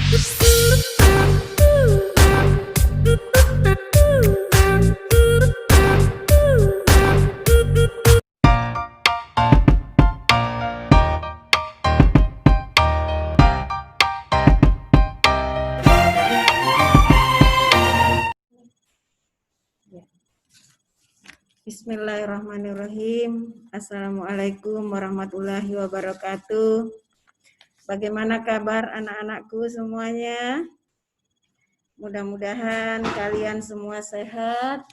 Bismillahirrahmanirrahim. Assalamualaikum warahmatullahi wabarakatuh. Bagaimana kabar anak-anakku semuanya? Mudah-mudahan kalian semua sehat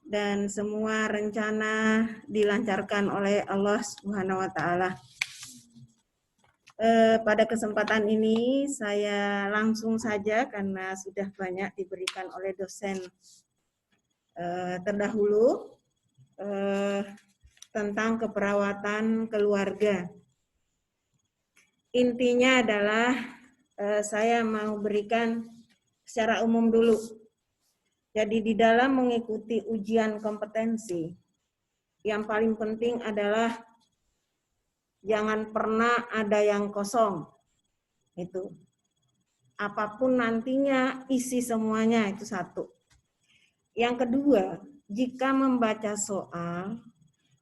dan semua rencana dilancarkan oleh Allah Subhanahu wa taala. Pada kesempatan ini saya langsung saja karena sudah banyak diberikan oleh dosen terdahulu tentang keperawatan keluarga. Intinya adalah saya mau berikan secara umum dulu. Jadi di dalam mengikuti ujian kompetensi, yang paling penting adalah jangan pernah ada yang kosong. Itu. Apapun nantinya isi semuanya, itu satu. Yang kedua, jika membaca soal,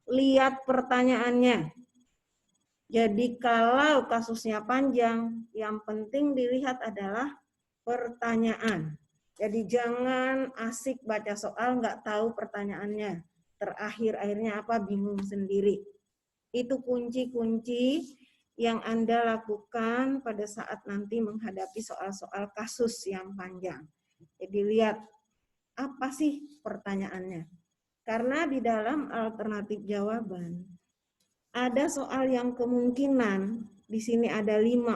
lihat pertanyaannya. Jadi kalau kasusnya panjang, yang penting dilihat adalah pertanyaan. Jadi jangan asik baca soal, nggak tahu pertanyaannya. Akhirnya apa, bingung sendiri. Itu kunci-kunci yang Anda lakukan pada saat nanti menghadapi soal-soal kasus yang panjang. Jadi lihat, apa sih pertanyaannya? Karena di dalam alternatif jawaban, ada soal yang kemungkinan, di sini ada 5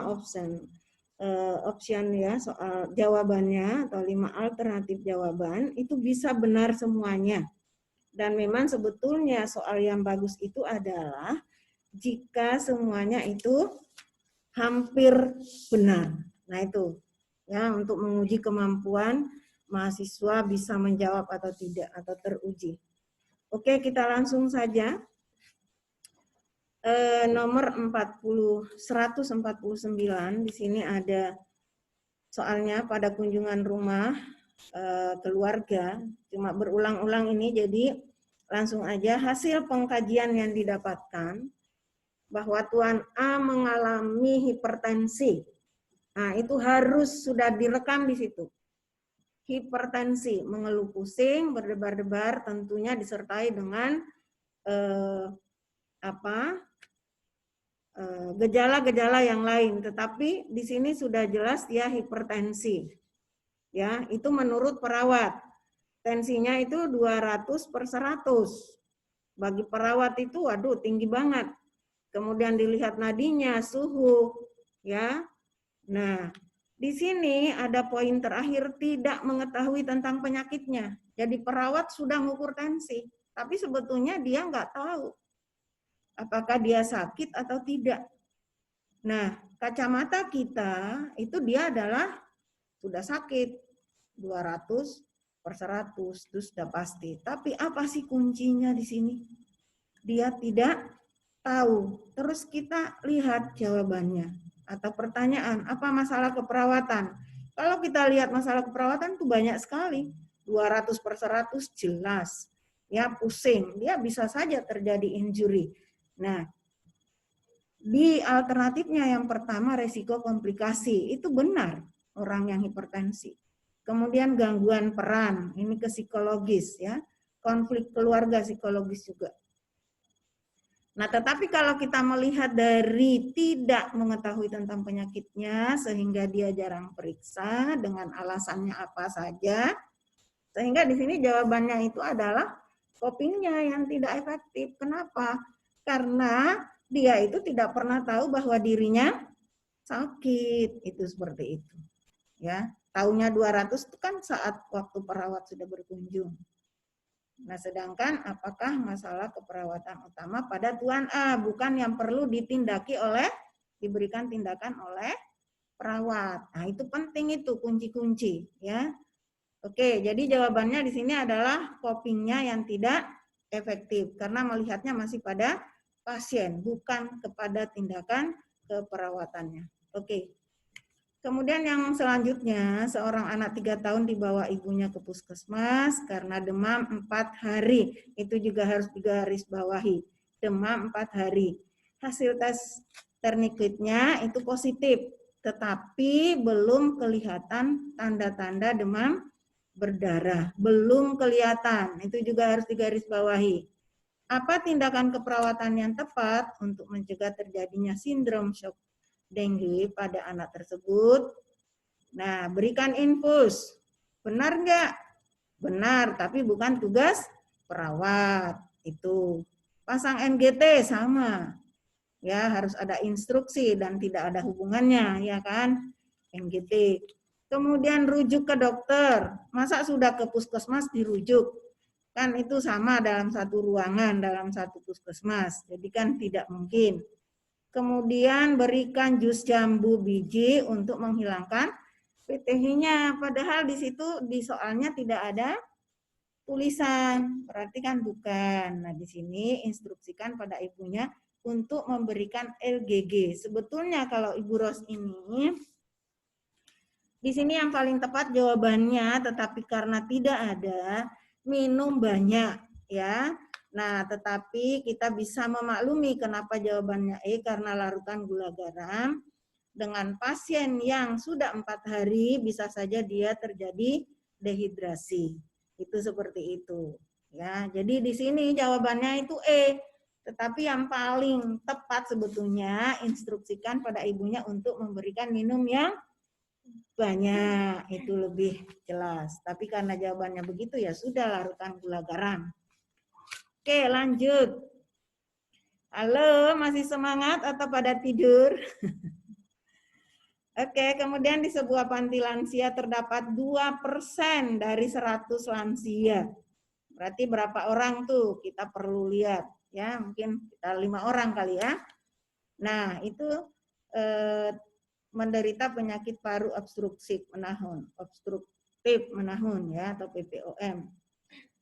option ya, soal jawabannya, atau 5 alternatif jawaban, itu bisa benar semuanya. Dan memang sebetulnya soal yang bagus itu adalah jika semuanya itu hampir benar. Nah itu, ya, untuk menguji kemampuan mahasiswa bisa menjawab atau tidak, atau teruji. Oke, kita langsung saja. Nomor 149, di sini ada soalnya pada kunjungan rumah keluarga, cuma berulang-ulang ini, jadi langsung aja. Hasil pengkajian yang didapatkan bahwa Tuan A mengalami hipertensi. Nah, itu harus sudah direkam di situ. Hipertensi, mengeluh pusing, berdebar-debar, tentunya disertai dengan gejala-gejala yang lain. Tetapi di sini sudah jelas dia hipertensi. Ya, itu menurut perawat. Tensinya itu 200/100. Bagi perawat itu waduh tinggi banget. Kemudian dilihat nadinya, suhu, ya. Nah, di sini ada poin terakhir, tidak mengetahui tentang penyakitnya. Jadi perawat sudah mengukur tensi, tapi sebetulnya dia nggak tahu apakah dia sakit atau tidak. Nah, kacamata kita itu dia adalah sudah sakit 200/100, itu sudah pasti. Tapi apa sih kuncinya di sini? Dia tidak tahu. Terus kita lihat jawabannya atau pertanyaan, apa masalah keperawatan? Kalau kita lihat masalah keperawatan itu banyak sekali. 200/100 jelas. Ya, pusing, dia bisa saja terjadi injury. Nah, di alternatifnya yang pertama resiko komplikasi, itu benar orang yang hipertensi. Kemudian gangguan peran, ini ke psikologis ya, konflik keluarga psikologis juga. Nah, tetapi kalau kita melihat dari tidak mengetahui tentang penyakitnya, sehingga dia jarang periksa dengan alasannya apa saja, sehingga di sini jawabannya itu adalah copingnya yang tidak efektif. Kenapa? Karena dia itu tidak pernah tahu bahwa dirinya sakit, itu seperti itu. Ya, tahunya 200 itu kan saat waktu perawat sudah berkunjung. Nah, sedangkan apakah masalah keperawatan utama pada Tuan A, bukan yang perlu diberikan tindakan oleh perawat. Nah, itu penting, itu kunci-kunci ya. Oke, jadi jawabannya di sini adalah copingnya yang tidak efektif karena melihatnya masih pada pasien, bukan kepada tindakan keperawatannya. Oke. Kemudian yang selanjutnya, seorang anak 3 tahun dibawa ibunya ke puskesmas karena demam 4 hari. Itu juga harus digarisbawahi. Demam 4 hari. Hasil tes ternikitnya itu positif, tetapi belum kelihatan tanda-tanda demam berdarah. Belum kelihatan, itu juga harus digarisbawahi. Apa tindakan keperawatan yang tepat untuk mencegah terjadinya sindrom shock dengue pada anak tersebut? Nah, berikan infus. Benar nggak? Benar, tapi bukan tugas perawat. Itu. Pasang NGT sama. Ya, harus ada instruksi dan tidak ada hubungannya, ya kan? NGT. Kemudian rujuk ke dokter. Masa sudah ke puskesmas dirujuk? Kan itu sama dalam satu ruangan, dalam satu puskesmas. Jadi kan tidak mungkin. Kemudian berikan jus jambu biji untuk menghilangkan PTH-nya. Padahal di situ di soalnya tidak ada tulisan, berarti kan bukan. Nah, di sini instruksikan pada ibunya untuk memberikan LGG. Sebetulnya kalau Ibu Ros ini, di sini yang paling tepat jawabannya, tetapi karena tidak ada, minum banyak, ya. Nah, tetapi kita bisa memaklumi kenapa jawabannya E, karena larutan gula garam. Dengan pasien yang sudah 4 hari, bisa saja dia terjadi dehidrasi. Itu seperti itu. Ya, jadi di sini jawabannya itu E. Tetapi yang paling tepat sebetulnya instruksikan pada ibunya untuk memberikan minum yang banyak, itu lebih jelas. Tapi karena jawabannya begitu ya sudah larutan gula garam. Oke, lanjut. Halo, masih semangat atau pada tidur? Oke, kemudian di sebuah panti lansia terdapat 2% dari 100 lansia. Berarti berapa orang tuh? Kita perlu lihat ya, mungkin kita 5 orang kali ya. Nah, itu menderita penyakit paru obstruktif menahun ya, atau PPOM.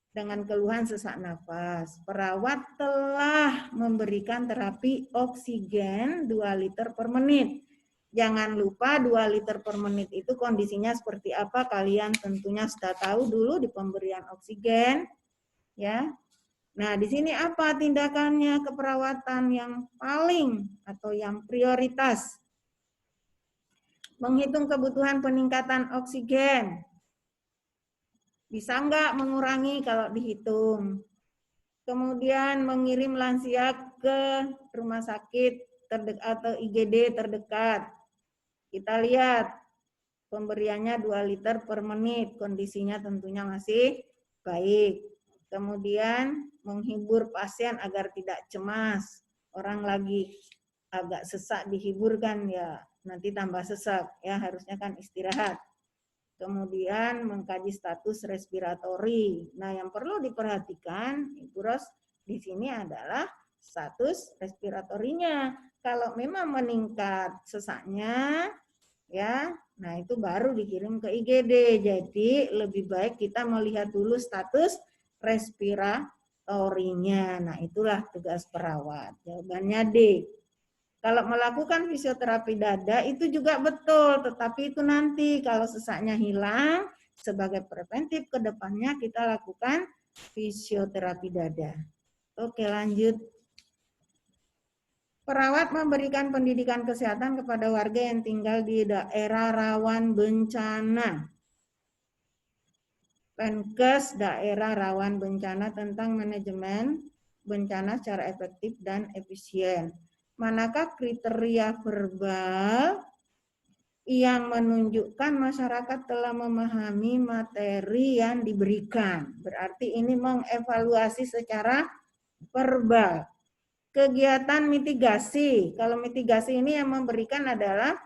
Dengan keluhan sesak nafas. Perawat telah memberikan terapi oksigen 2 liter per menit. Jangan lupa 2 liter per menit itu kondisinya seperti apa, kalian tentunya sudah tahu dulu di pemberian oksigen. Ya. Nah, di sini apa tindakannya keperawatan yang paling atau yang prioritas? Menghitung kebutuhan peningkatan oksigen. Bisa enggak mengurangi kalau dihitung? Kemudian mengirim lansia ke rumah sakit terdekat atau IGD terdekat. Kita lihat pemberiannya 2 liter per menit, kondisinya tentunya masih baik. Kemudian menghibur pasien agar tidak cemas. Orang lagi agak sesak dihiburkan ya, nanti tambah sesak ya, harusnya kan istirahat. Kemudian mengkaji status respiratori. Nah, yang perlu diperhatikan, Ibu Ros, di sini adalah status respiratorinya. Kalau memang meningkat sesaknya, ya, nah itu baru dikirim ke IGD. Jadi lebih baik kita melihat dulu status respiratorinya. Nah, itulah tugas perawat. Jawabannya D. Kalau melakukan fisioterapi dada itu juga betul, tetapi itu nanti kalau sesaknya hilang, sebagai preventif ke depannya kita lakukan fisioterapi dada. Oke, lanjut. Perawat memberikan pendidikan kesehatan kepada warga yang tinggal di daerah rawan bencana. Penkes daerah rawan bencana tentang manajemen bencana secara efektif dan efisien. Manakah kriteria verbal yang menunjukkan masyarakat telah memahami materi yang diberikan? Berarti ini mengevaluasi secara verbal. Kegiatan mitigasi. Kalau mitigasi ini yang memberikan adalah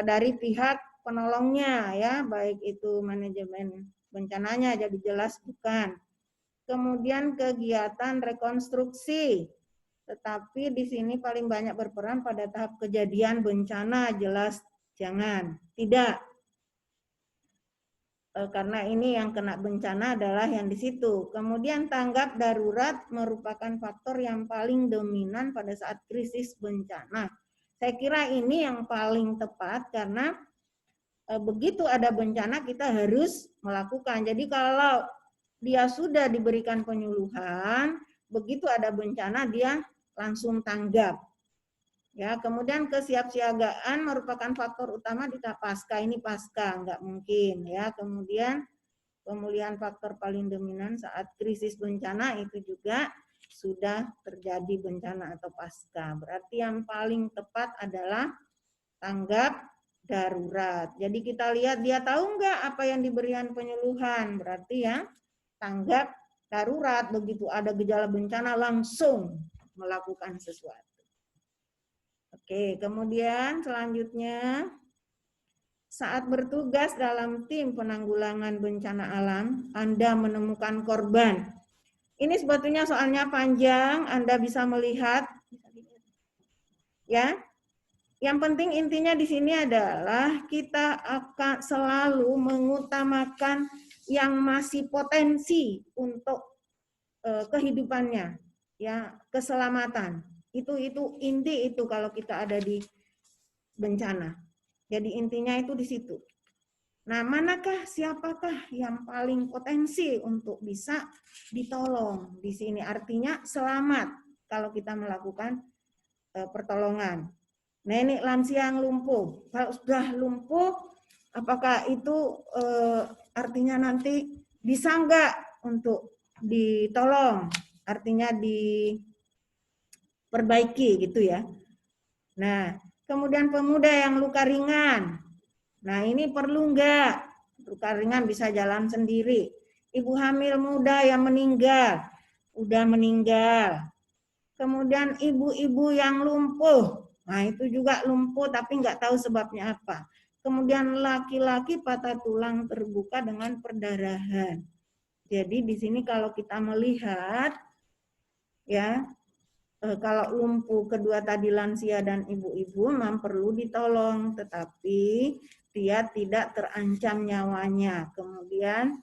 dari pihak penolongnya ya, baik itu manajemen bencananya, jadi jelas bukan. Kemudian kegiatan rekonstruksi. Tetapi di sini paling banyak berperan pada tahap kejadian bencana, jelas jangan. Tidak. Karena ini yang kena bencana adalah yang di situ. Kemudian tanggap darurat merupakan faktor yang paling dominan pada saat krisis bencana. Saya kira ini yang paling tepat karena begitu ada bencana kita harus melakukan. Jadi kalau dia sudah diberikan penyuluhan, begitu ada bencana dia langsung tanggap. Ya, kemudian kesiapsiagaan merupakan faktor utama di tahap pasca. Ini pasca, nggak mungkin ya. Kemudian pemulihan faktor paling dominan saat krisis bencana itu juga sudah terjadi bencana atau pasca. Berarti yang paling tepat adalah tanggap darurat. Jadi kita lihat dia tahu nggak apa yang diberikan penyuluhan. Berarti ya tanggap darurat. Begitu ada gejala bencana langsung melakukan sesuatu. Oke, kemudian selanjutnya saat bertugas dalam tim penanggulangan bencana alam, Anda menemukan korban. Ini sebetulnya soalnya panjang, Anda bisa melihat. Ya, yang penting intinya di sini adalah kita akan selalu mengutamakan yang masih potensi untuk kehidupannya, ya, keselamatan. Itu inti itu kalau kita ada di bencana. Jadi intinya itu di situ. Nah, manakah siapakah yang paling potensi untuk bisa ditolong di sini? Artinya selamat kalau kita melakukan pertolongan. Nah, ini lansia yang lumpuh. Kalau sudah lumpuh, apakah itu artinya nanti bisa enggak untuk ditolong? Artinya diperbaiki gitu ya. Nah, kemudian pemuda yang luka ringan. Nah, ini perlu enggak? Luka ringan bisa jalan sendiri. Ibu hamil muda yang meninggal, udah meninggal. Kemudian ibu-ibu yang lumpuh. Nah, itu juga lumpuh tapi enggak tahu sebabnya apa. Kemudian laki-laki patah tulang terbuka dengan perdarahan. Jadi di sini kalau kita melihat ya, kalau lumpuh kedua tadi lansia dan ibu-ibu memang perlu ditolong, tetapi dia tidak terancam nyawanya. Kemudian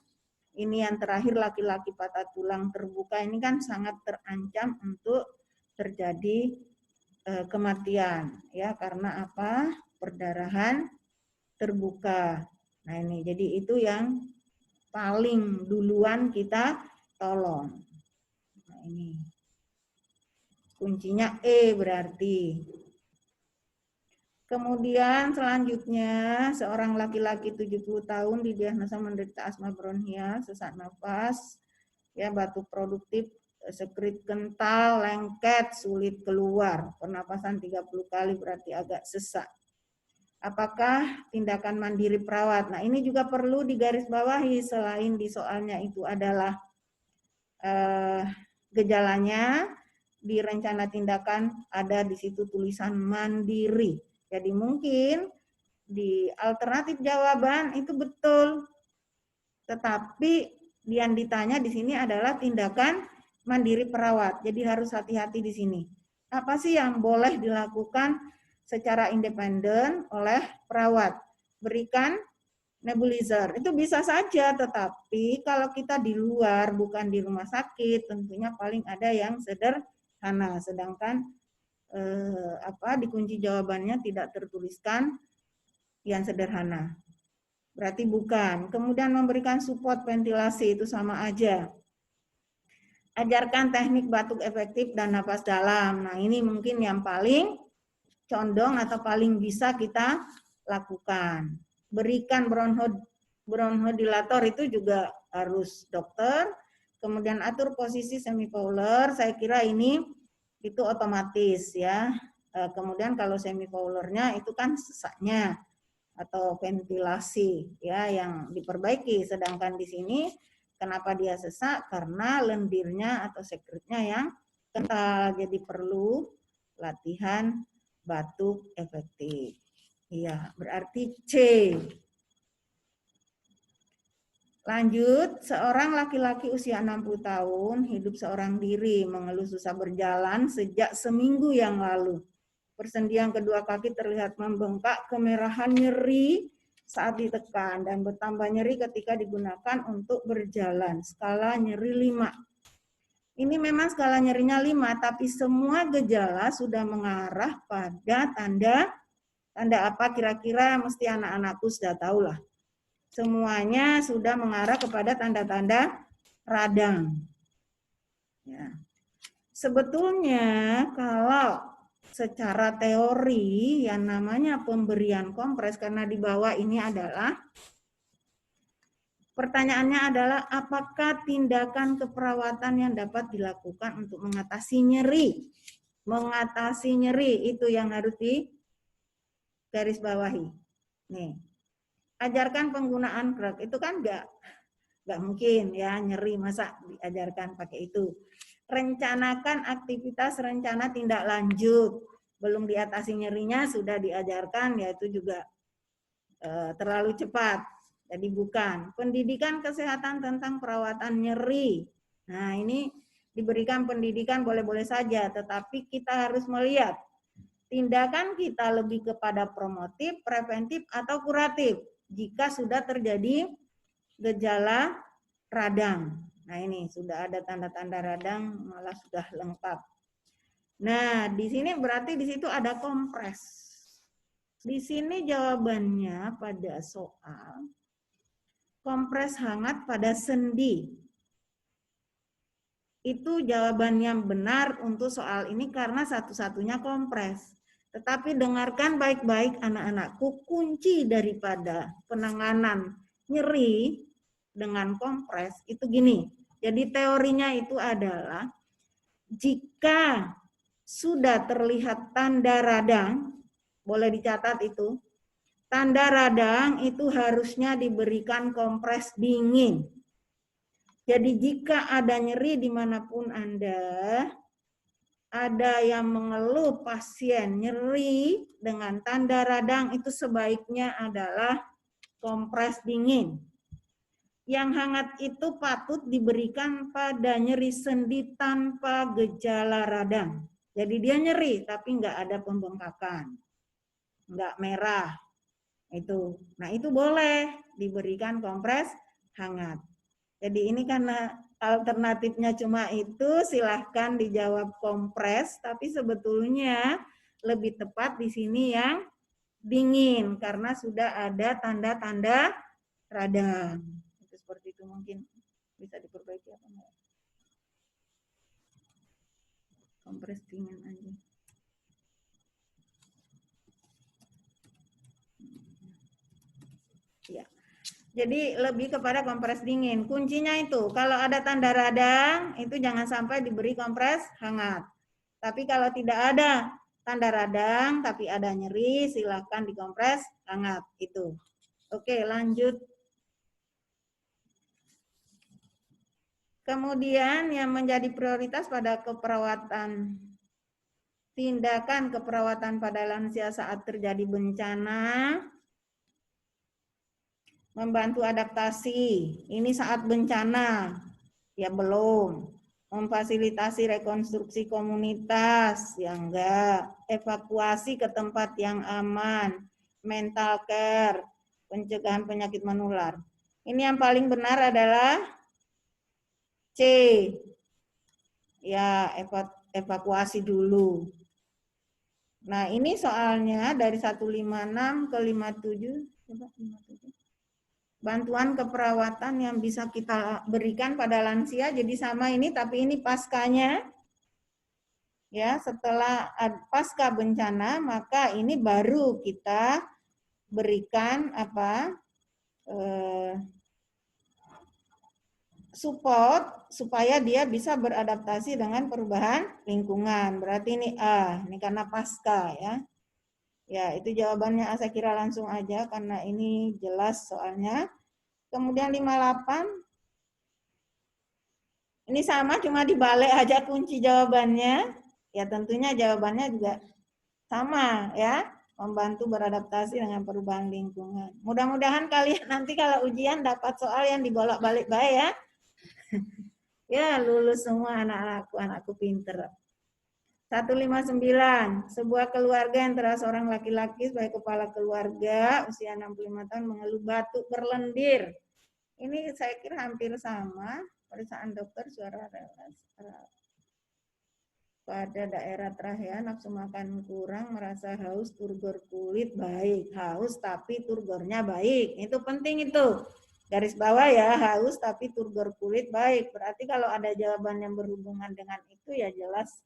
ini yang terakhir laki-laki patah tulang terbuka ini kan sangat terancam untuk terjadi kematian ya, karena apa? Perdarahan terbuka. Nah, ini jadi itu yang paling duluan kita tolong. Nah, ini kuncinya berarti. Kemudian selanjutnya seorang laki-laki 70 tahun didiagnosa menderita asma bronhial, sesak nafas, ya, batuk produktif, sekret kental, lengket, sulit keluar, pernapasan 30 kali berarti agak sesak. Apakah tindakan mandiri perawat? Nah, ini juga perlu digarisbawahi selain di soalnya itu adalah gejalanya, di rencana tindakan ada di situ tulisan mandiri. Jadi mungkin di alternatif jawaban itu betul, tetapi yang ditanya di sini adalah tindakan mandiri perawat. Jadi harus hati-hati di sini. Apa sih yang boleh dilakukan secara independen oleh perawat? Berikan nebulizer. Itu bisa saja, tetapi kalau kita di luar bukan di rumah sakit, tentunya paling ada yang sederhana. Sedangkan di kunci jawabannya tidak tertuliskan yang sederhana. Berarti bukan. Kemudian memberikan support ventilasi itu sama aja. Ajarkan teknik batuk efektif dan napas dalam. Nah, ini mungkin yang paling condong atau paling bisa kita lakukan. Berikan bronchodilator itu juga harus dokter. Kemudian atur posisi semifauler, saya kira ini itu otomatis ya. Kemudian kalau semifaulernya itu kan sesaknya atau ventilasi ya yang diperbaiki. Sedangkan di sini kenapa dia sesak? Karena lendirnya atau sekretnya yang kental. Jadi perlu latihan batuk efektif. Iya, berarti C. Lanjut, seorang laki-laki usia 60 tahun, hidup seorang diri, mengeluh susah berjalan sejak seminggu yang lalu. Persendian kedua kaki terlihat membengkak, kemerahan, nyeri saat ditekan, dan bertambah nyeri ketika digunakan untuk berjalan. Skala nyeri 5. Ini memang skala nyerinya 5, tapi semua gejala sudah mengarah pada tanda Tanda apa kira-kira mesti anak-anakku sudah tahu lah. Semuanya sudah mengarah kepada tanda-tanda radang. Ya. Sebetulnya kalau secara teori yang namanya pemberian kompres, karena di bawah ini adalah pertanyaannya adalah apakah tindakan keperawatan yang dapat dilakukan untuk mengatasi nyeri? Mengatasi nyeri itu yang harus digaris bawahi. Nih, ajarkan penggunaan krek. Itu kan nggak mungkin ya, nyeri masa diajarkan pakai itu. Rencanakan aktivitas rencana tindak lanjut. Belum diatasi nyerinya sudah diajarkan, yaitu juga terlalu cepat. Jadi bukan. Pendidikan kesehatan tentang perawatan nyeri. Nah, ini diberikan pendidikan boleh-boleh saja, tetapi kita harus melihat tindakan kita lebih kepada promotif, preventif, atau kuratif jika sudah terjadi gejala radang. Nah, ini sudah ada tanda-tanda radang, malah sudah lengkap. Nah, di sini berarti di situ ada kompres. Di sini jawabannya pada soal kompres hangat pada sendi. Itu jawaban yang benar untuk soal ini karena satu-satunya kompres. Tetapi dengarkan baik-baik anak-anakku, kunci daripada penanganan nyeri dengan kompres itu gini. Jadi teorinya itu adalah jika sudah terlihat tanda radang, boleh dicatat itu, tanda radang itu harusnya diberikan kompres dingin. Jadi jika ada nyeri dimanapun Anda, ada yang mengeluh pasien nyeri dengan tanda radang, itu sebaiknya adalah kompres dingin. Yang hangat itu patut diberikan pada nyeri sendi tanpa gejala radang. Jadi dia nyeri tapi nggak ada pembengkakan, nggak merah. Nah itu boleh diberikan kompres hangat. Jadi ini karena alternatifnya cuma itu, silahkan dijawab kompres, tapi sebetulnya lebih tepat di sini yang dingin karena sudah ada tanda-tanda radang. Seperti itu mungkin bisa diperbaiki apa enggak? Kompres dingin aja. Ya. Jadi lebih kepada kompres dingin. Kuncinya itu kalau ada tanda radang itu jangan sampai diberi kompres hangat. Tapi kalau tidak ada tanda radang tapi ada nyeri, silakan dikompres hangat itu. Oke, lanjut. Kemudian yang menjadi prioritas pada keperawatan, tindakan keperawatan pada lansia saat terjadi bencana, membantu adaptasi. Ini saat bencana, ya belum. Memfasilitasi rekonstruksi komunitas, ya enggak. Evakuasi ke tempat yang aman, mental care, pencegahan penyakit menular. Ini yang paling benar adalah C. Ya, evakuasi dulu. Nah, ini soalnya dari 156 ke 57. Coba 57. Bantuan keperawatan yang bisa kita berikan pada lansia. Jadi sama ini, tapi ini paskanya. Ya, setelah pasca bencana, maka ini baru kita berikan apa? Support supaya dia bisa beradaptasi dengan perubahan lingkungan. Berarti ini A, ini karena pasca ya. Ya, itu jawabannya A, saya kira langsung aja karena ini jelas soalnya. Kemudian 58. Ini sama cuma dibalik aja kunci jawabannya. Ya, tentunya jawabannya juga sama ya, membantu beradaptasi dengan perubahan lingkungan. Mudah-mudahan kalian nanti kalau ujian dapat soal yang dibolak-balik baik ya. Ya, lulus semua anakku pinter. 159. Sebuah keluarga yang terdapat seorang laki-laki sebagai kepala keluarga, usia 65 tahun, mengeluh batuk berlendir. Ini saya kira hampir sama, pemeriksaan dokter suara pada daerah trachea, nafsu makan kurang, merasa haus, turgor kulit baik. Haus tapi turgornya baik. Itu penting itu. Garis bawah ya, haus tapi turgor kulit baik. Berarti kalau ada jawaban yang berhubungan dengan itu ya jelas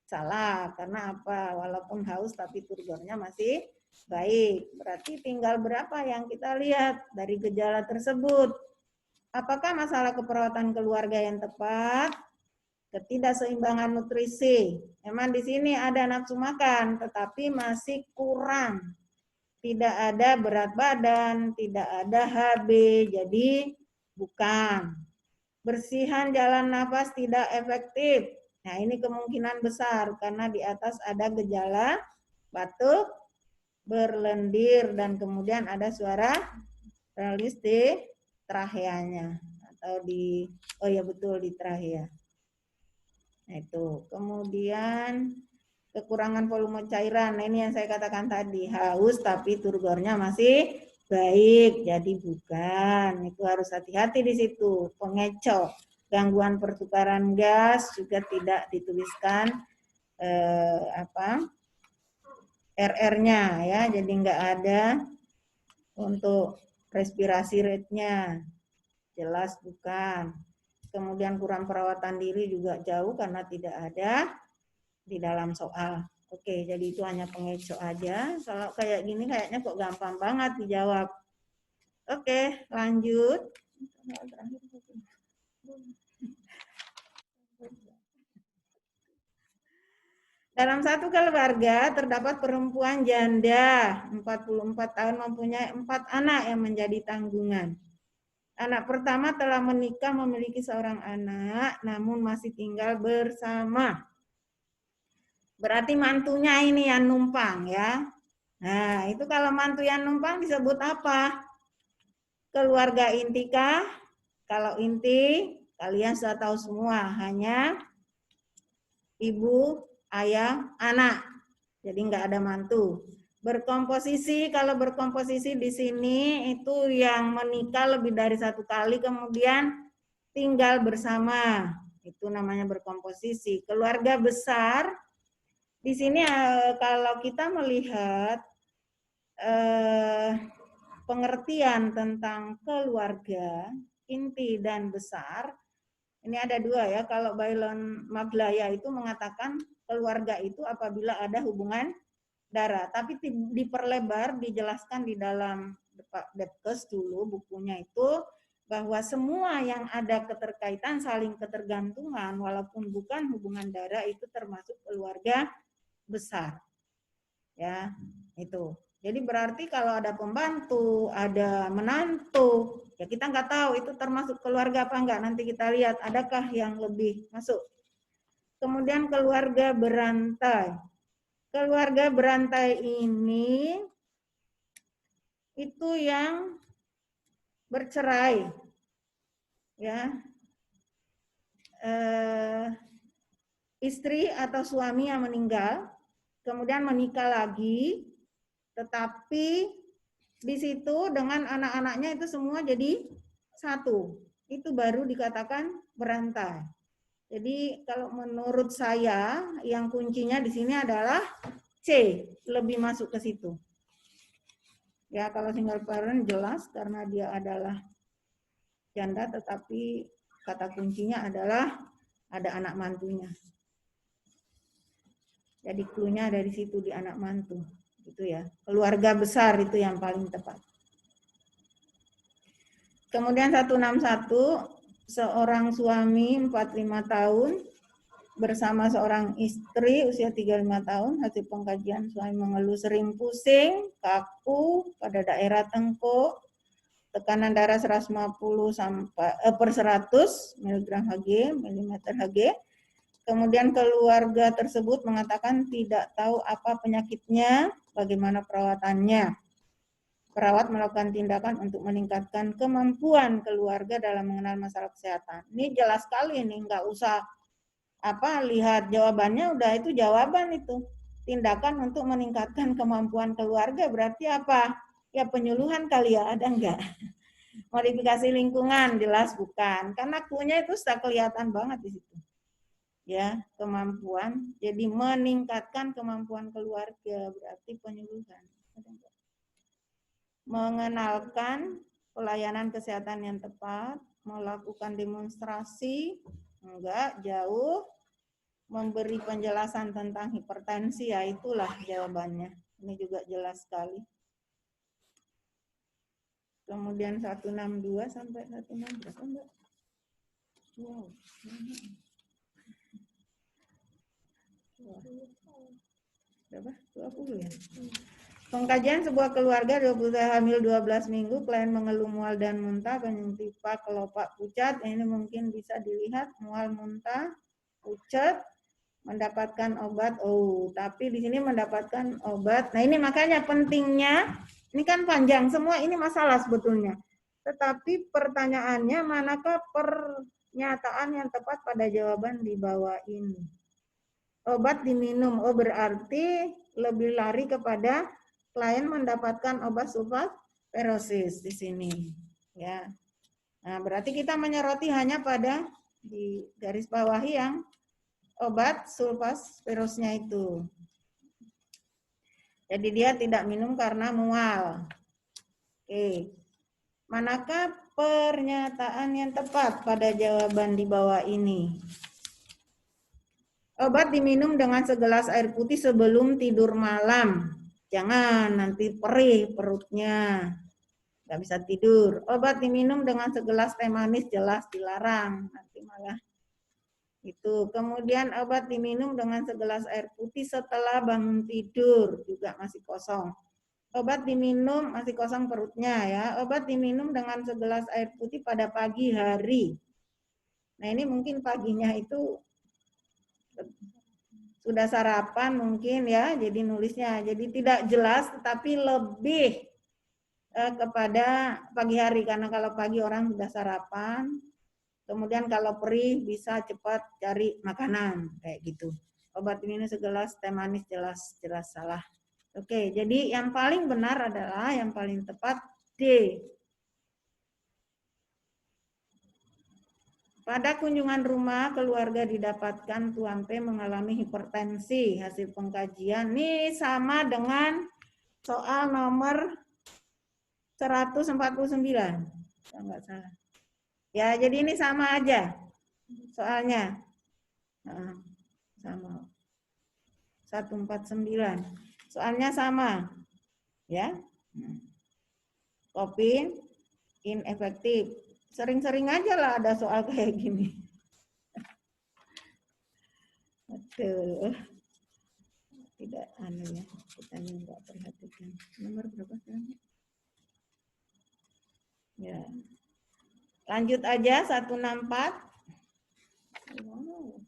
salah. Karena apa? Walaupun haus tapi turgornya masih baik. Berarti tinggal berapa yang kita lihat dari gejala tersebut. Apakah masalah keperawatan keluarga yang tepat? Ketidakseimbangan nutrisi. Memang di sini ada nafsu makan, tetapi masih kurang. Tidak ada berat badan, tidak ada HB, jadi bukan. Bersihan jalan nafas tidak efektif. Nah, ini kemungkinan besar karena di atas ada gejala batuk, berlendir, dan kemudian ada suara rilis di tracheanya atau di, oh ya betul, di trachea. Nah, itu. Kemudian kekurangan volume cairan. Nah, ini yang saya katakan tadi, haus tapi turgornya masih baik, jadi bukan. Itu harus hati-hati di situ. Pengecoh, gangguan pertukaran gas juga tidak dituliskan RR-nya ya, jadi nggak ada untuk respirasi rate-nya. Jelas bukan. Kemudian kurang perawatan diri juga jauh karena tidak ada di dalam soal. Oke, jadi itu hanya pengecoh aja. Kalau kayak gini kayaknya kok gampang banget dijawab. Oke, lanjut. Dalam satu keluarga terdapat perempuan janda 44 tahun mempunyai 4 anak yang menjadi tanggungan. Anak pertama telah menikah memiliki seorang anak namun masih tinggal bersama. Berarti mantunya ini yang numpang ya. Nah, itu kalau mantu yang numpang disebut apa? Keluarga inti kah? Kalau inti, kalian sudah tahu semua, hanya ibu, ayah, anak. Jadi nggak ada mantu. Berkomposisi, kalau berkomposisi di sini itu yang menikah lebih dari satu kali kemudian tinggal bersama. Itu namanya berkomposisi. Keluarga besar, di sini kalau kita melihat pengertian tentang keluarga inti dan besar, ini ada dua ya. Kalau Bailon Maglaya itu mengatakan keluarga itu apabila ada hubungan darah, tapi diperlebar, dijelaskan di dalam Depkes dulu bukunya itu, bahwa semua yang ada keterkaitan saling ketergantungan walaupun bukan hubungan darah itu termasuk keluarga besar. Ya, itu. Jadi berarti kalau ada pembantu, ada menantu, ya kita nggak tahu itu termasuk keluarga apa enggak. Nanti kita lihat adakah yang lebih masuk. Kemudian keluarga berantai. Keluarga berantai ini itu yang bercerai, ya, istri atau suami yang meninggal, kemudian menikah lagi, tetapi di situ dengan anak-anaknya itu semua jadi satu, itu baru dikatakan berantai. Jadi kalau menurut saya yang kuncinya di sini adalah C, lebih masuk ke situ. Ya kalau single parent jelas karena dia adalah janda, tetapi kata kuncinya adalah ada anak mantunya. Jadi cluenya dari situ di anak mantu, gitu ya. Keluarga besar itu yang paling tepat. Kemudian 161, seorang suami 45 tahun bersama seorang istri usia 35 tahun, hasil pengkajian suami mengeluh sering pusing, kaku pada daerah tengkuk, tekanan darah 150 per 100 mg Hg, milimeter Hg. Kemudian keluarga tersebut mengatakan tidak tahu apa penyakitnya, bagaimana perawatannya. Perawat melakukan tindakan untuk meningkatkan kemampuan keluarga dalam mengenal masalah kesehatan. Ini jelas sekali nih, nggak usah lihat jawabannya, udah itu jawaban itu. Tindakan untuk meningkatkan kemampuan keluarga berarti apa? Ya penyuluhan kali ya, ada enggak? Modifikasi lingkungan jelas bukan, karena cluenya itu sudah kelihatan banget di situ. ya, kemampuan. Jadi meningkatkan kemampuan keluarga, berarti penyuluhan. Mengenalkan pelayanan kesehatan yang tepat, melakukan demonstrasi, enggak, jauh, memberi penjelasan tentang hipertensi, ya itulah jawabannya. Ini juga jelas sekali. Kemudian 162 sampai 160 berapa, Mbak? Wow. Berapa? 20 ya? Pengkajian sebuah keluarga 20 hamil 12 minggu, klien mengeluh mual dan muntah, konjungtiva, kelopak, pucat. Ini mungkin bisa dilihat mual, muntah, pucat, mendapatkan obat. Oh, tapi di sini mendapatkan obat. Nah, ini makanya pentingnya, ini kan panjang semua, ini masalah sebetulnya. Tetapi pertanyaannya, manakah pernyataan yang tepat pada jawaban di bawah ini? Obat diminum, oh berarti lebih lari kepada klien mendapatkan obat sulfaperosis di sini, ya. Nah, berarti kita menyoroti hanya pada di garis bawahi yang obat sulfaperosisnya itu. Jadi dia tidak minum karena mual. Oke. Manakah pernyataan yang tepat pada jawaban di bawah ini? Obat diminum dengan segelas air putih sebelum tidur malam. Jangan, nanti perih perutnya. Nggak bisa tidur. Obat diminum dengan segelas teh manis jelas dilarang. Nanti malah itu. Kemudian obat diminum dengan segelas air putih setelah bangun tidur. Juga masih kosong. Obat diminum, masih kosong perutnya ya. Obat diminum dengan segelas air putih pada pagi hari. Nah ini mungkin paginya itu sudah sarapan mungkin ya, jadi nulisnya. Jadi tidak jelas, tetapi lebih kepada pagi hari. Karena kalau pagi orang sudah sarapan, kemudian kalau perih bisa cepat cari makanan, kayak gitu. Obat ini segelas teh manis jelas salah. Oke, jadi yang paling benar adalah, yang paling tepat D. Pada kunjungan rumah, keluarga didapatkan Tuan P mengalami hipertensi. Hasil pengkajian ini sama dengan soal nomor 149. Enggak salah. Ya, jadi ini sama aja soalnya. Sama. 149. Soalnya sama. Ya. Copy inefektif. Sering-sering aja lah ada soal kayak gini. Aduh. Tidak anu ya, kita nggak perhatikan. Nomor berapa sekarang? Ya. Lanjut aja 164. Wow.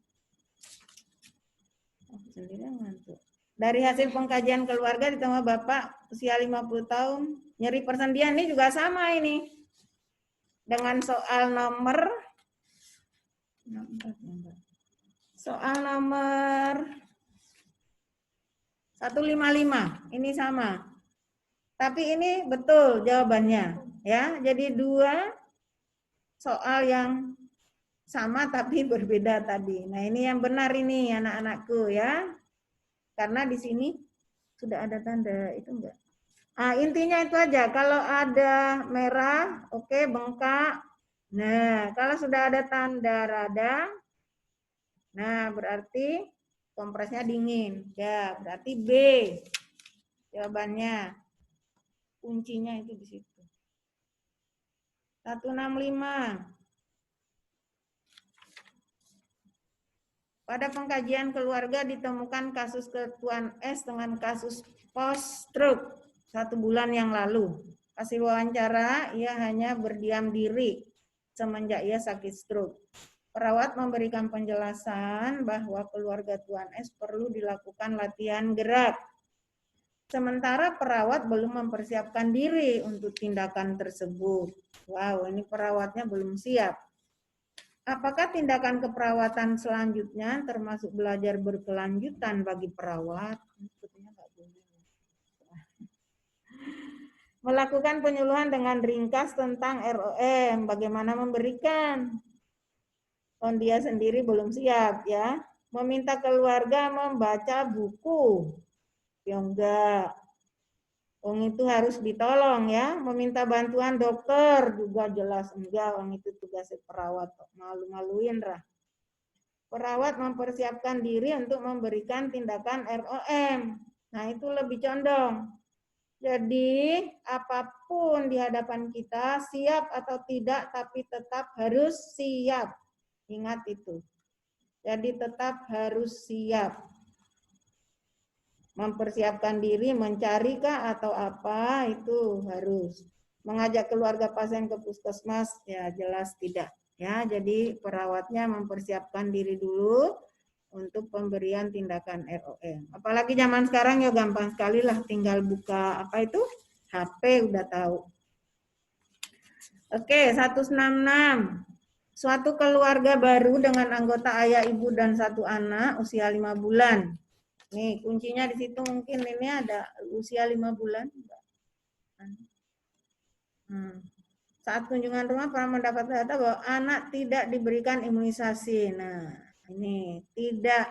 Aku sendiri ngantuk. Dari hasil pengkajian keluarga ditambah Bapak usia 50 tahun, nyeri persendian, ini juga sama ini. Dengan soal nomor 155, ini sama. Tapi ini betul jawabannya, ya. Jadi dua soal yang sama tapi berbeda tadi. Nah, ini yang benar ini anak-anakku ya. Karena di sini sudah ada tanda itu enggak? Intinya itu aja. Kalau ada merah, oke, bengkak. Nah, kalau sudah ada tanda radang, nah berarti kompresnya dingin. Ya, berarti B. Jawabannya. Kuncinya itu di situ. 165. Pada pengkajian keluarga ditemukan kasus Tuan S dengan kasus post-stroke 1 bulan yang lalu. Hasil wawancara, ia hanya berdiam diri semenjak ia sakit stroke. Perawat memberikan penjelasan bahwa keluarga Tuan S perlu dilakukan latihan gerak. Sementara perawat belum mempersiapkan diri untuk tindakan tersebut. Wow, ini perawatnya belum siap. Apakah tindakan keperawatan selanjutnya termasuk belajar berkelanjutan bagi perawat? Melakukan penyuluhan dengan ringkas tentang ROM, bagaimana memberikan dia sendiri belum siap ya. Meminta keluarga membaca buku. Ya enggak. Itu harus ditolong ya. Meminta bantuan dokter juga jelas enggak. Itu tugasnya perawat. Malu-maluin lah. Perawat mempersiapkan diri untuk memberikan tindakan ROM. Nah, itu lebih condong. Jadi, apapun di hadapan kita, siap atau tidak, tapi tetap harus siap. Ingat itu. Jadi, tetap harus siap. Mempersiapkan diri, mencari kah atau apa, itu harus. Mengajak keluarga pasien ke puskesmas, ya jelas tidak. Ya, jadi perawatnya mempersiapkan diri dulu untuk pemberian tindakan ROM. Apalagi zaman sekarang ya gampang sekali lah, tinggal buka apa itu HP udah tahu. Oke, 166. Suatu keluarga baru dengan anggota ayah, ibu, dan 1 anak usia 5 bulan. Nih, kuncinya di situ mungkin ini ada usia 5 bulan. Saat kunjungan rumah pernah mendapat data bahwa anak tidak diberikan imunisasi. Nah, ini tidak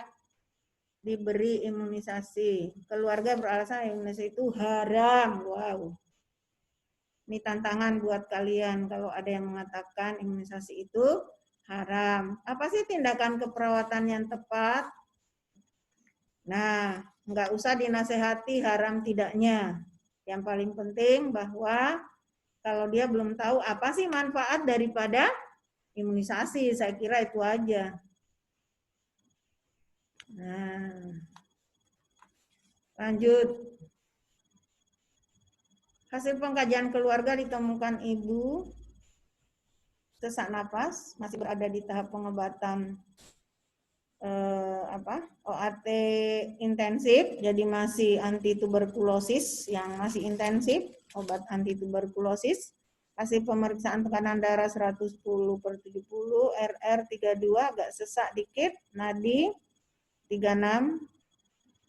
diberi imunisasi. Keluarga beralasan imunisasi itu haram. Wow. Ini tantangan buat kalian kalau ada yang mengatakan imunisasi itu haram. Apa sih tindakan keperawatan yang tepat? Nah, nggak usah dinasehati haram tidaknya. Yang paling penting bahwa kalau dia belum tahu apa sih manfaat daripada imunisasi, saya kira itu aja. Nah, lanjut. Hasil pengkajian keluarga ditemukan ibu sesak napas, masih berada di tahap pengobatan OAT intensif, jadi masih anti tuberkulosis yang masih intensif, obat anti tuberkulosis. Hasil pemeriksaan tekanan darah 110/70, RR 32, agak sesak dikit, nadi 36,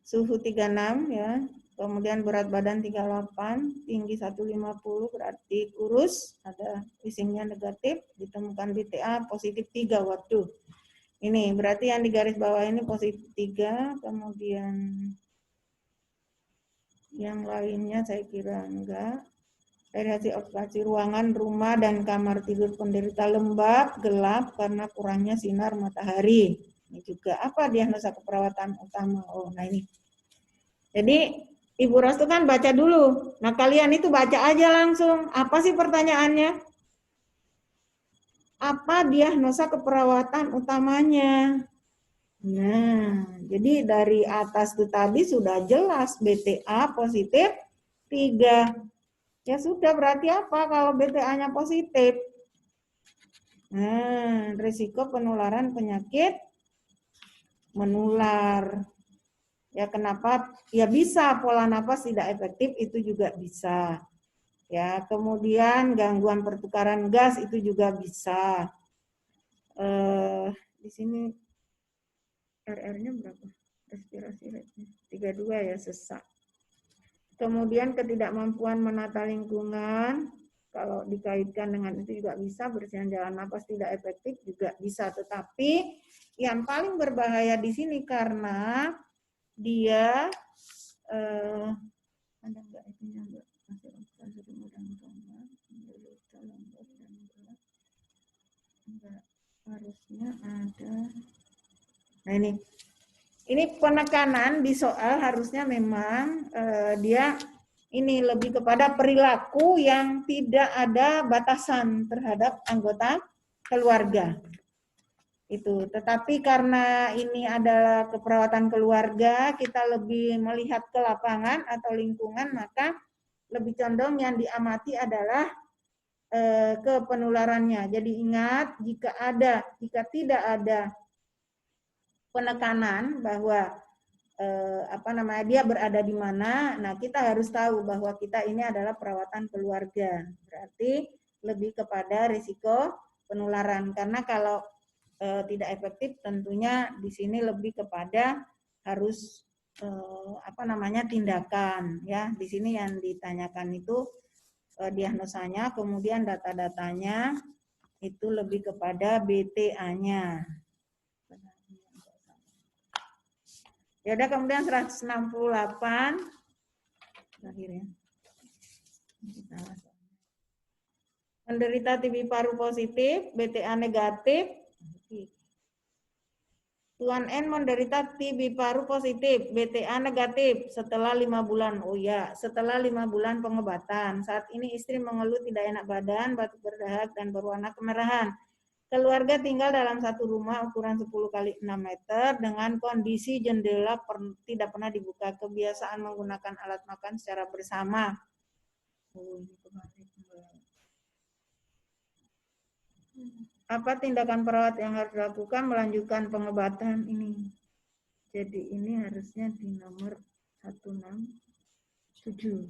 suhu 36 ya. Kemudian berat badan 38, tinggi 150, berarti kurus, ada isingnya negatif, ditemukan BTA positif 3, waduh. Ini berarti yang di garis bawah ini positif 3, kemudian yang lainnya saya kira enggak. Radiasi okupasi ruangan, rumah, dan kamar tidur penderita lembab, gelap karena kurangnya sinar matahari. Ini juga apa diagnosa keperawatan utama? Oh, nah ini. Jadi Ibu Rostu kan baca dulu. Nah kalian itu baca aja langsung. Apa sih pertanyaannya? Apa diagnosa keperawatan utamanya? Nah, jadi dari atas itu tadi sudah jelas BTA positif 3. Ya sudah, berarti apa kalau BTA-nya positif? Nah, risiko penularan penyakit menular. Ya kenapa? Ya bisa pola napas tidak efektif, itu juga bisa. Ya, kemudian gangguan pertukaran gas itu juga bisa. Di sini RR-nya berapa? Respirasi rate-nya 32 ya, sesak. Kemudian ketidakmampuan menata lingkungan, kalau dikaitkan dengan itu juga bisa, bersihan jalan napas tidak efektif juga bisa. Tetapi yang paling berbahaya di sini karena dia ada enggak itunya enggak? Enggak, harusnya ada. Nah ini penekanan di soal harusnya memang dia ini lebih kepada perilaku yang tidak ada batasan terhadap anggota keluarga. Itu. Tetapi karena ini adalah keperawatan keluarga, kita lebih melihat ke lapangan atau lingkungan, maka lebih condong yang diamati adalah ke penularannya. Jadi ingat, jika tidak ada penekanan bahwa dia berada di mana, nah kita harus tahu bahwa kita ini adalah perawatan keluarga. Berarti lebih kepada risiko penularan. Karena kalau tidak efektif, tentunya di sini lebih kepada harus tindakan ya. Di sini yang ditanyakan itu diagnosanya, kemudian data-datanya itu lebih kepada BTA-nya. Ya udah, kemudian 168 terakhir ya. Menderita TB paru positif, BTA negatif. Tuan N menderita TB paru positif, BTA negatif setelah 5 bulan. Oh ya, setelah 5 bulan pengobatan. Saat ini istri mengeluh tidak enak badan, batuk berdahak, dan berwarna kemerahan. Keluarga tinggal dalam satu rumah ukuran 10 kali 6 meter dengan kondisi jendela tidak pernah dibuka. Kebiasaan menggunakan alat makan secara bersama. Apa tindakan perawat yang harus dilakukan melanjutkan pengobatan ini? Jadi ini harusnya di nomor 167.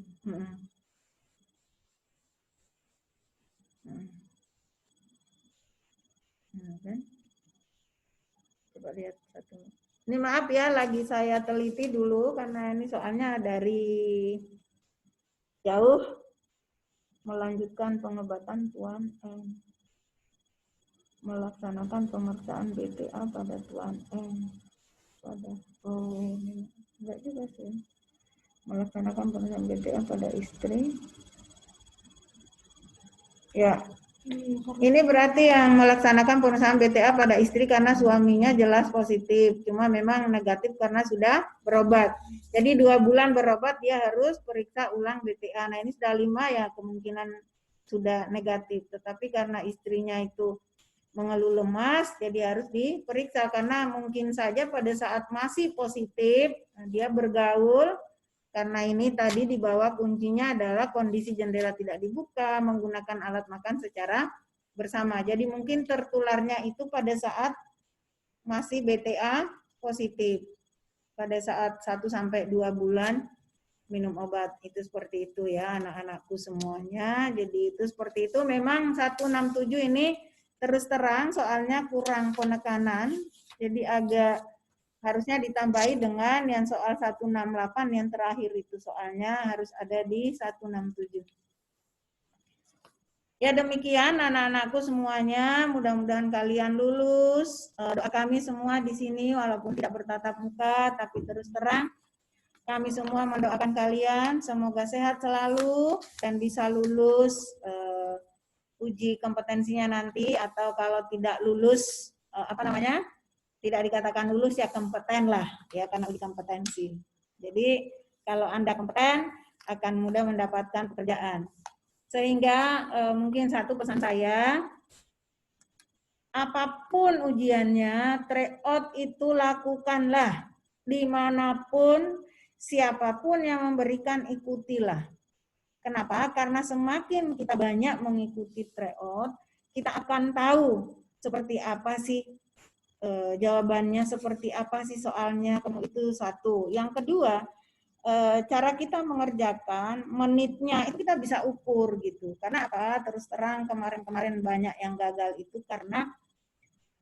Nah, kan? Coba lihat satu. Ini maaf ya, lagi saya teliti dulu karena ini soalnya dari jauh. Melanjutkan pengobatan Tuan N. Melaksanakan pemeriksaan BTA pada Tuan N. Enggak juga sih. Melaksanakan pemeriksaan BTA pada istri. Ya. Ini berarti yang melaksanakan pemeriksaan BTA pada istri karena suaminya jelas positif, cuma memang negatif karena sudah berobat. Jadi 2 bulan berobat dia harus periksa ulang BTA. Nah ini sudah 5 ya, kemungkinan sudah negatif. Tetapi karena istrinya itu mengeluh lemas, jadi harus diperiksa karena mungkin saja pada saat masih positif dia bergaul. Karena ini tadi di bawah kuncinya adalah kondisi jendela tidak dibuka, menggunakan alat makan secara bersama. Jadi mungkin tertularnya itu pada saat masih BTA positif. Pada saat 1-2 bulan minum obat. Itu seperti itu ya anak-anakku semuanya. Jadi itu seperti itu. Memang 167 ini terus terang soalnya kurang penekanan. Jadi agak harusnya ditambahi dengan yang soal 168 yang terakhir itu soalnya harus ada di 167. Ya demikian anak-anakku semuanya, mudah-mudahan kalian lulus. Doa kami semua di sini walaupun tidak bertatap muka tapi terus terang kami semua mendoakan kalian semoga sehat selalu dan bisa lulus uji kompetensinya nanti, atau kalau tidak lulus tidak dikatakan lulus ya kompeten lah ya karena uji kompetensi. Jadi kalau Anda kompeten akan mudah mendapatkan pekerjaan. Sehingga mungkin satu pesan saya, apapun ujiannya, tryout itu lakukanlah dimanapun, siapapun yang memberikan ikutilah. Kenapa? Karena semakin kita banyak mengikuti tryout, kita akan tahu seperti apa sih jawabannya, seperti apa sih soalnya. Itu satu. Yang kedua, cara kita mengerjakan menitnya itu kita bisa ukur gitu. Karena apa? Terus terang kemarin-kemarin banyak yang gagal itu karena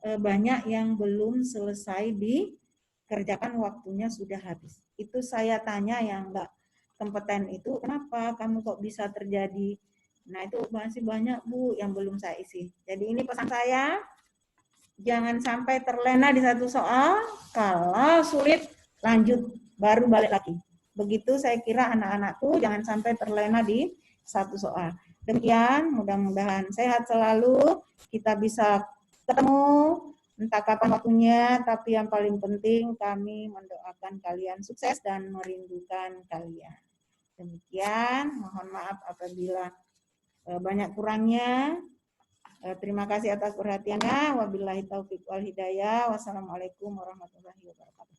banyak yang belum selesai dikerjakan, waktunya sudah habis. Itu saya tanya yang enggak kompeten itu, kenapa kamu kok bisa terjadi? Nah itu masih banyak Bu yang belum saya isi. Jadi ini pesan saya, jangan sampai terlena di satu soal, kalau sulit lanjut baru balik lagi. Begitu saya kira anak-anakku jangan sampai terlena di satu soal. Demikian, mudah-mudahan sehat selalu, kita bisa ketemu entah kapan waktunya, tapi yang paling penting kami mendoakan kalian sukses dan merindukan kalian. Demikian, mohon maaf apabila banyak kurangnya. Terima kasih atas perhatiannya. Wabillahi taufiq wal hidayah. Wassalamualaikum warahmatullahi wabarakatuh.